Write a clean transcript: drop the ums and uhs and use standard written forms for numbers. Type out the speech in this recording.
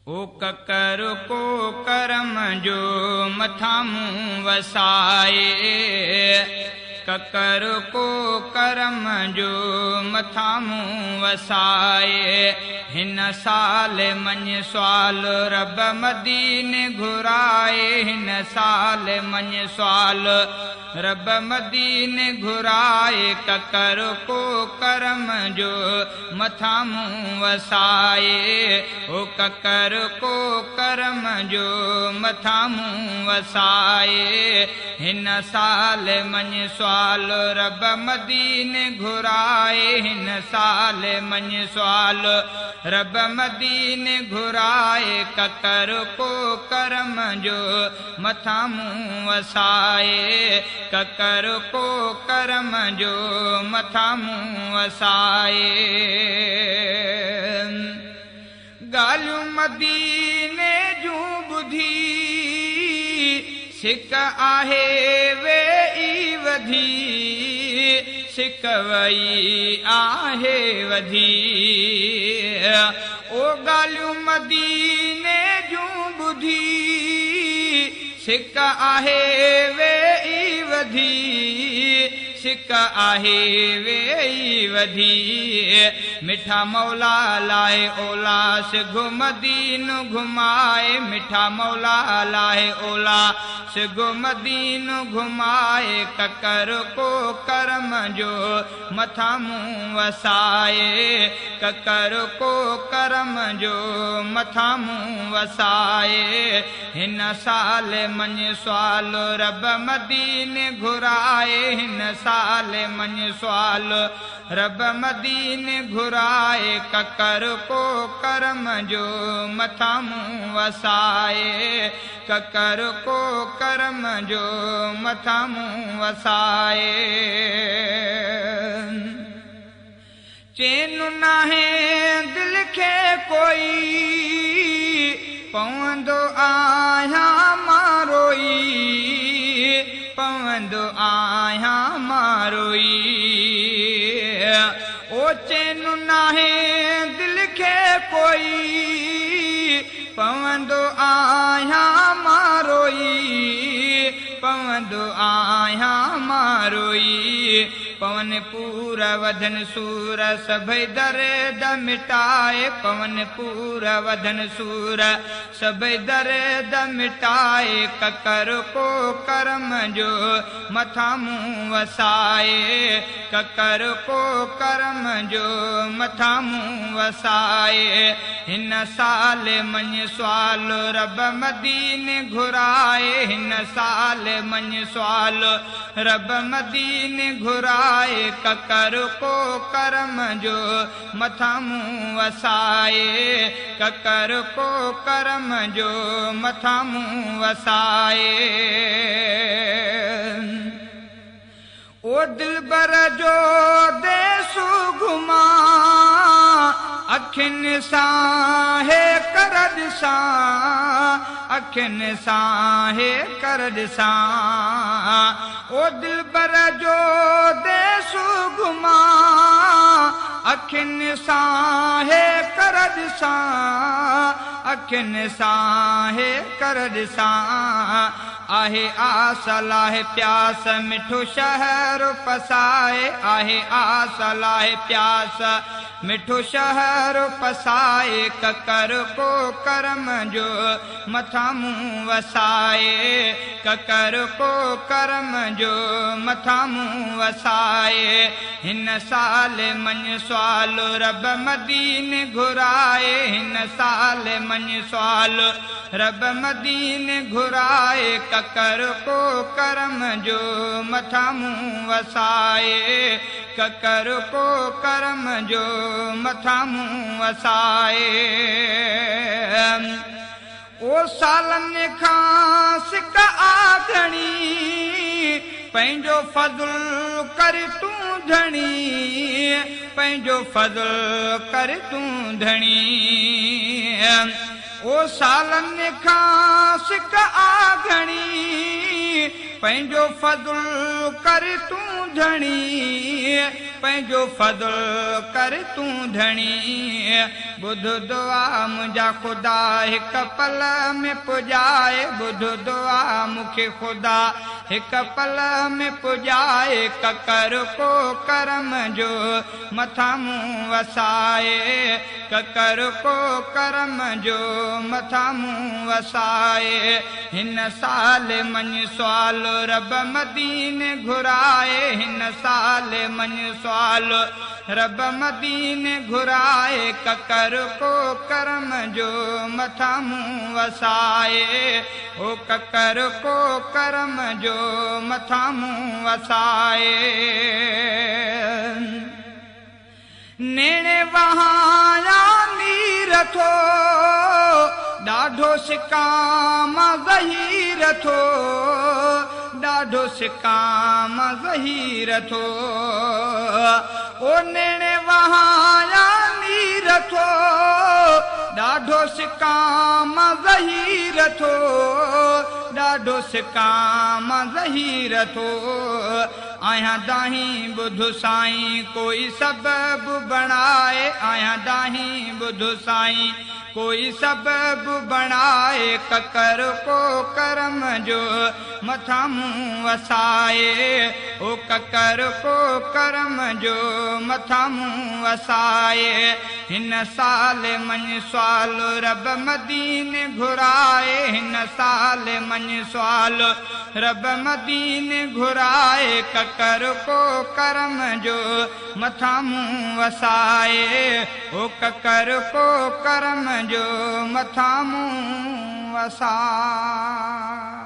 ओ ककर को करम जो मथा मूं वसाए, ककर को करम जो मथा मूं वसाए। हिन साल मञ स्वाल रब मदीने घुराए, हिन साल मञ स्वाल रब मदीने घुराए। ककर को करम जो मथा मूं वसाए, ओ ककर को करम जो मथा मूं वसाए। हिन साल मञ स्वाल रब मदीने घुराए, हिन साल मञ स्वाल रब मदीने घुराए। ककर को करम जो मथा मूं वसाए, ककर को करम जो मथा मूं वसाए। गालियूं मदीने जूं ॿुधी सिक आहे वेई वधी, सिक वई आहे वधी। ओ गालियूं मदीने जूं ॿुधी सिक आहे वेई वधी, सिक आहे वेई वधी। मिठा मौला लाए ओलास मदीनो घुमाए, मिठा मौला लाए ओलास मदीनो घुमाए। ककर को करम जो मथा मूं वसाए, ककर को करम जो मथा मूं वसाए। हिन साल मञ स्वाल रब मदीने घुराए, हिन साल मञ स्वाल रब मदीने घुराए। ककर को करम जो मथा मूं वसाए, ककर को करम जो मथा मूं वसाए। चैन नाहे दिल खे कोई पवंदो आहियां मां रोई, पवंदो आहियां मां रोई। ओ चैन नाहे दिल खे कोई पवंदो आहियां मां रोई, पवंदो आहियां मां रोई। पवन पूरा वधन सूर सभई दर्द मिटाए, पवन पूरा वधन सूर सभई दर्द मिटाए। ककर को करम जो मथा मूं वसाए, ककर को करम जो मथा मूं वसाए। हिन साल मञ स्वाल रब मदीने घुराए, हिन साल मञ स्वाल रब मदीने घुराए। ककर को करम जो मथा मूं वसाए, ककर को करम जो मथा मूं वसाए। ओ दिलबर जो देसू घुमा अखियुनि सां हे कर ॾिसां, अखियुनि सां हे कर ॾिसां। ओ दिलबर जो देसू घुमा अखियुनि सां हे कर ॾिसां, अखियुनि सां हे कर ॾिसां। आहे आस लाहे प्यास मिठो शहर पसाए, आहे आस लाहे प्यास मिठो शहर पसाए। ककर को करम जो मथा मूं वसाए, ककर को करम जो मथा मूं वसाए। हिन साल मञ स्वाल रब मदीने घुराए, हिन साल मञ स्वाल रब मदीने घुराए। ककर को करम जो मथा मूं वसाए, ककर को करम जो मथा मूं वसाए। ओ सालनि खां सिक आघणी पंहिंजो फज़ल कर तूं धणी, पंहिंजो फज़ल कर तूं धणी। ओ सालनि खां सिक आघणी पंहिंजो फज़ुल कर तूं धणी पंहिंजो फज़ुल कर तूं धणी ॿुध दुआ मुंहिंजा ख़ुदा हिक पल में पुॼाए ॿुध दुआ मूंखे ख़ुदा हिक पल में पुॼाए ककर को करम जो मथां मूं वसाए ककर को करम जो मथां मूं वसाए हिन साल मञ सुवाल रब मदीने घुराए हिन साल मञ सुवाल रब मदीने घुराए ककर को करम जो मथां मूं वसाए ओ ककर को करम जो मथां मूं वसाए नेणे वहाया नीर थो ॾाढो सिकाम ज़हीर थो ॾाढो सिकाम ज़हीर थो ओ नेणे वहाया नीर थो ॾाढो सिकाम ज़हीर थो ॾाढो सिकाम ज़हीर थो आहियां दाहीं ॿुध साईं कोई सबबु बणाए आहियां दाहीं ॿुध साईं कोई सबबु बणाए ककर को करम जो मथां मूं वसाए ओ ककर को करम जो मथां मूं वसाए हिन साल मञ सुवाल रब मदीने घुराए हिन साल मञ सुवाल रब मदीने घुराए ककर को करम जो मथां मूं वसाए ओ ककर को करम जो मथां मूं वसाए